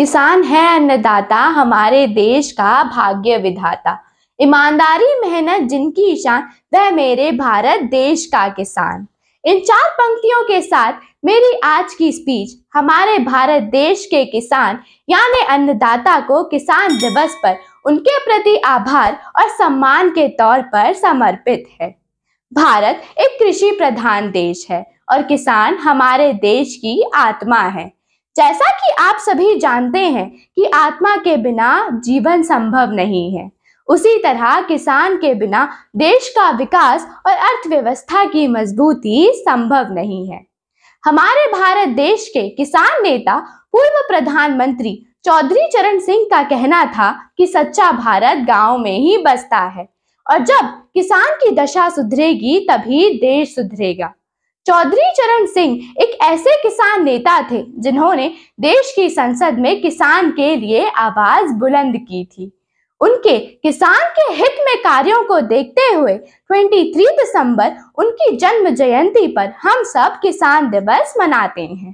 किसान है अन्नदाता, हमारे देश का भाग्य विधाता। ईमानदारी मेहनत जिनकी शान, वह मेरे भारत देश का किसान। इन चार पंक्तियों के साथ मेरी आज की स्पीच हमारे भारत देश के किसान यानी अन्नदाता को किसान दिवस पर उनके प्रति आभार और सम्मान के तौर पर समर्पित है। भारत एक कृषि प्रधान देश है और किसान हमारे देश की आत्मा है। जैसा कि आप सभी जानते हैं कि आत्मा के बिना जीवन संभव नहीं है, उसी तरह किसान के बिना देश का विकास और अर्थव्यवस्था की मजबूती संभव नहीं है। हमारे भारत देश के किसान नेता पूर्व प्रधानमंत्री चौधरी चरण सिंह का कहना था कि सच्चा भारत गांव में ही बसता है और जब किसान की दशा सुधरेगी तभी देश सुधरेगा। चौधरी चरण सिंह एक ऐसे किसान नेता थे जिन्होंने देश की संसद में किसान के लिए आवाज बुलंद की थी। उनके किसान के हित में कार्यों को देखते हुए 23 दिसंबर उनकी जन्म जयंती पर हम सब किसान दिवस मनाते हैं।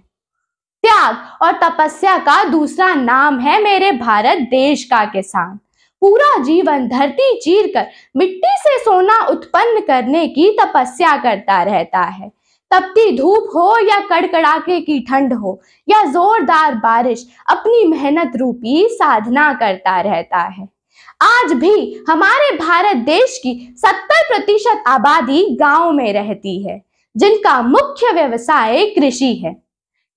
त्याग और तपस्या का दूसरा नाम है मेरे भारत देश का किसान। पूरा जीवन धरती चीरकर मिट्टी से सोना उत्पन्न करने की तपस्या करता रहता है। तपती धूप हो या कड़कड़ाके की ठंड हो या जोरदार बारिश, अपनी मेहनत रूपी साधना करता रहता है। आज भी हमारे भारत देश की 70% आबादी गांव में रहती है, जिनका मुख्य व्यवसाय कृषि है।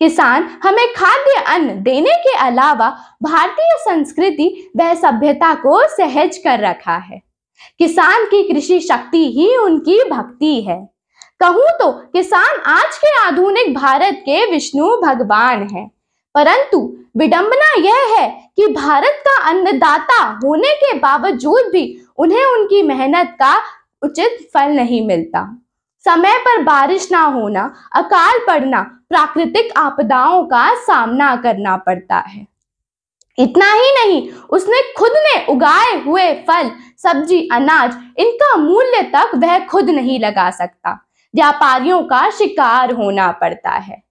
किसान हमें खाद्य अन्न देने के अलावा भारतीय संस्कृति व सभ्यता को सहज कर रखा है। किसान की कृषि शक्ति ही उनकी भक्ति है। कहूं तो किसान आज के आधुनिक भारत के विष्णु भगवान हैं, परंतु विडंबना यह है कि भारत का अन्नदाता होने के बावजूद भी उन्हें उनकी मेहनत का उचित फल नहीं मिलता। समय पर बारिश ना होना, अकाल पड़ना, प्राकृतिक आपदाओं का सामना करना पड़ता है। इतना ही नहीं, उसने खुद ने उगाए हुए फल, सब्जी, अनाज, इनका मूल्य तक वह खुद नहीं लगा सकता। व्यापारियों का शिकार होना पड़ता है।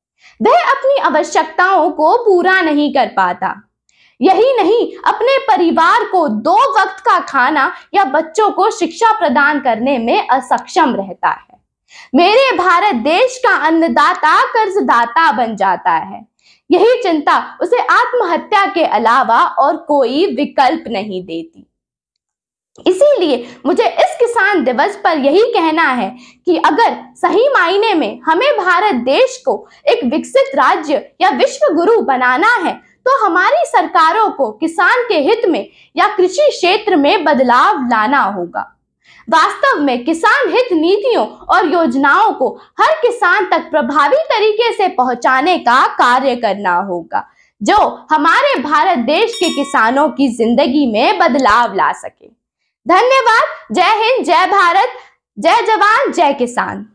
वह अपनी आवश्यकताओं को पूरा नहीं कर पाता। यही नहीं, अपने परिवार को 2 वक्त का खाना या बच्चों को शिक्षा प्रदान करने में असक्षम रहता है। मेरे भारत देश का अन्नदाता कर्जदाता बन जाता है। यही चिंता उसे आत्महत्या के अलावा और कोई विकल्प नहीं देती। इसीलिए मुझे इस किसान दिवस पर यही कहना है कि अगर सही मायने में हमें भारत देश को एक विकसित राज्य या विश्व गुरु बनाना है तो हमारी सरकारों को किसान के हित में या कृषि क्षेत्र में बदलाव लाना होगा। वास्तव में किसान हित नीतियों और योजनाओं को हर किसान तक प्रभावी तरीके से पहुंचाने का कार्य करना होगा, जो हमारे भारत देश के किसानों की जिंदगी में बदलाव ला सके। धन्यवाद। जय हिंद, जय भारत, जय जवान, जय किसान।